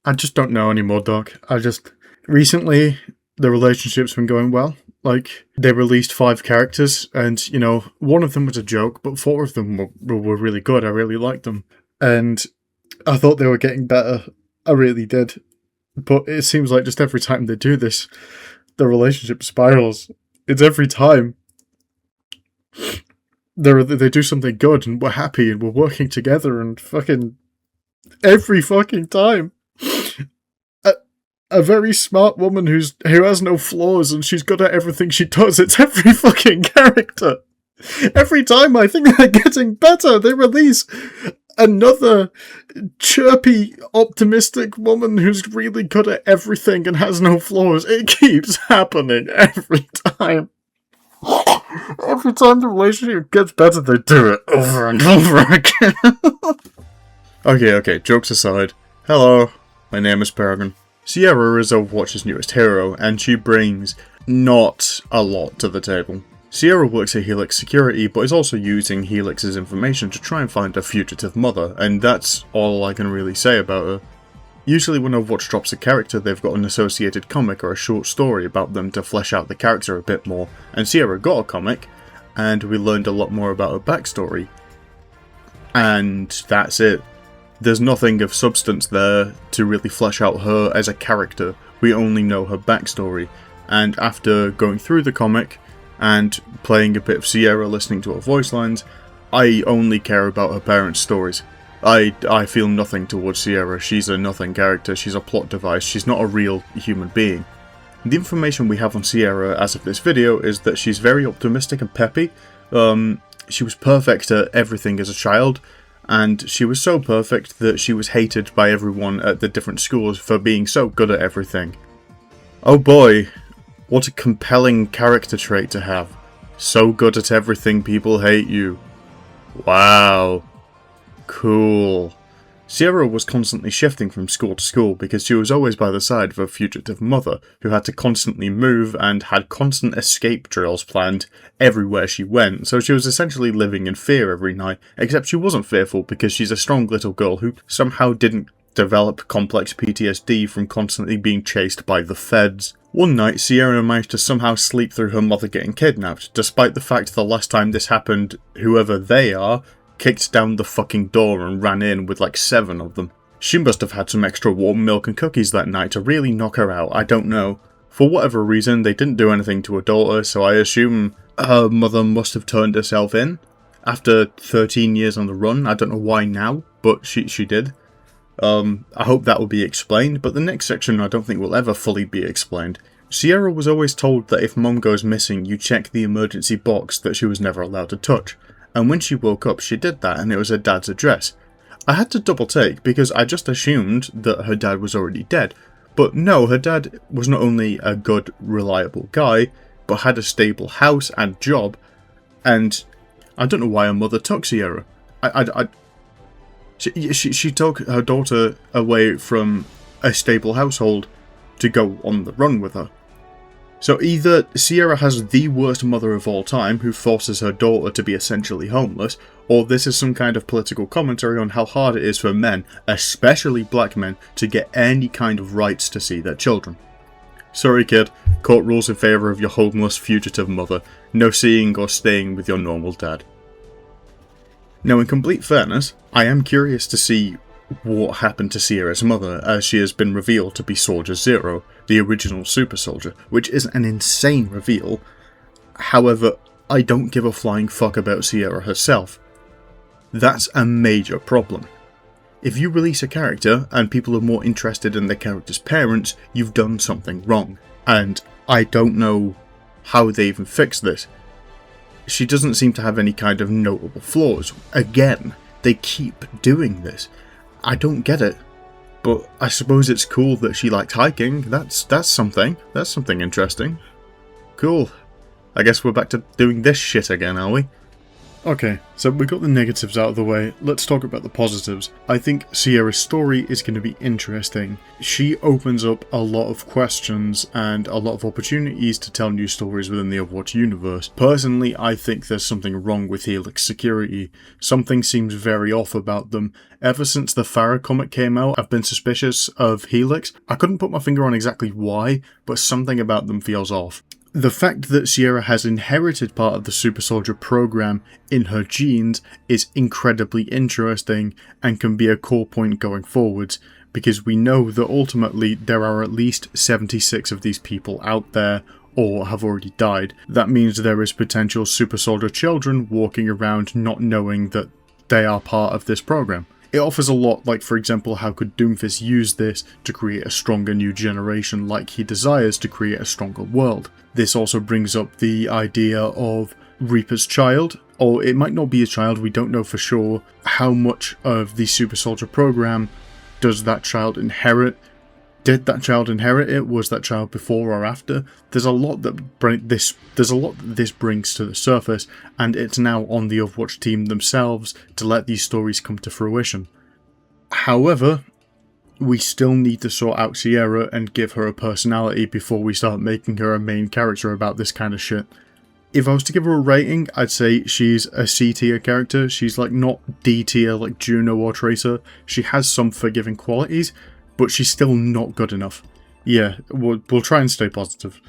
I just don't know anymore, Doc. Recently, the relationship's been going well. Like, they released 5 characters, and, one of them was a joke, but 4 of them were really good. I really liked them. And I thought they were getting better. I really did. But it seems like just every time they do this, the relationship spirals. It's every time. They do something good, and we're happy, and we're working together, and fucking every fucking time. A very smart woman who has no flaws and she's good at everything she does. It's every fucking character. Every time I think they're getting better, they release another chirpy, optimistic woman who's really good at everything and has no flaws. It keeps happening every time. Every time the relationship gets better, they do it over and over again. Okay, jokes aside. Hello, my name is Peregrine. Sierra is Overwatch's newest hero, and she brings not a lot to the table. Sierra works at Helix Security, but is also using Helix's information to try and find a fugitive mother, and that's all I can really say about her. Usually when Overwatch drops a character, they've got an associated comic or a short story about them to flesh out the character a bit more, and Sierra got a comic, and we learned a lot more about her backstory. And that's it. There's nothing of substance there to really flesh out her as a character. We only know her backstory. And after going through the comic and playing a bit of Sierra, listening to her voice lines, I only care about her parents' stories. I feel nothing towards Sierra. She's a nothing character. She's a plot device. She's not a real human being. The information we have on Sierra as of this video is that she's very optimistic and peppy. She was perfect at everything as a child. And she was so perfect that she was hated by everyone at the different schools for being so good at everything. Oh boy, what a compelling character trait to have. So good at everything people hate you. Wow. Cool. Sierra was constantly shifting from school to school because she was always by the side of her fugitive mother, who had to constantly move and had constant escape drills planned everywhere she went, so she was essentially living in fear every night, except she wasn't fearful because she's a strong little girl who somehow didn't develop complex PTSD from constantly being chased by the feds. One night, Sierra managed to somehow sleep through her mother getting kidnapped, despite the fact the last time this happened, whoever they are, kicked down the fucking door and ran in with like 7 of them. She must have had some extra warm milk and cookies that night to really knock her out, I don't know. For whatever reason, they didn't do anything to her daughter, so I assume her mother must have turned herself in. After 13 years on the run, I don't know why now, but she did. I hope that will be explained, but the next section I don't think will ever fully be explained. Sierra was always told that if mom goes missing, you check the emergency box that she was never allowed to touch. And when she woke up, she did that, and it was her dad's address. I had to double take, because I just assumed that her dad was already dead. But no, her dad was not only a good, reliable guy, but had a stable house and job, and I don't know why her mother took Sierra. She took her daughter away from a stable household to go on the run with her. So either Sierra has the worst mother of all time who forces her daughter to be essentially homeless, or this is some kind of political commentary on how hard it is for men, especially black men, to get any kind of rights to see their children. Sorry kid, court rules in favour of your homeless fugitive mother, no seeing or staying with your normal dad. Now in complete fairness, I am curious to see what happened to Sierra's mother, as she has been revealed to be Soldier Zero, the original super soldier, which is an insane reveal. However, I don't give a flying fuck about Sierra herself. That's a major problem. If you release a character and people are more interested in the character's parents, you've done something wrong. And I don't know how they even fix this. She doesn't seem to have any kind of notable flaws. Again, they keep doing this. I don't get it, but I suppose it's cool that she liked hiking. That's something. That's something interesting. Cool. I guess we're back to doing this shit again, are we? Okay, so we got the negatives out of the way, let's talk about the positives. I think Sierra's story is going to be interesting. She opens up a lot of questions and a lot of opportunities to tell new stories within the Overwatch universe. Personally, I think there's something wrong with Helix security. Something seems very off about them. Ever since the Farah comic came out, I've been suspicious of Helix. I couldn't put my finger on exactly why, but something about them feels off. The fact that Sierra has inherited part of the Super Soldier program in her genes is incredibly interesting and can be a core point going forwards, because we know that ultimately there are at least 76 of these people out there or have already died. That means there is potential Super Soldier children walking around not knowing that they are part of this program. It offers a lot, like for example, how could Doomfist use this to create a stronger new generation like he desires to create a stronger world. This also brings up the idea of Reaper's child, or it might not be a child, we don't know for sure. How much of the Super Soldier program does that child inherit? Did that child inherit it? Was that child before or after? There's a lot that this brings to the surface, and it's now on the Overwatch team themselves to let these stories come to fruition. However, we still need to sort out Sierra and give her a personality before we start making her a main character about this kind of shit. If I was to give her a rating, I'd say she's a C tier character. She's like not D tier like Juno or Tracer. She has some forgiving qualities, but she's still not good enough. Yeah, we'll try and stay positive.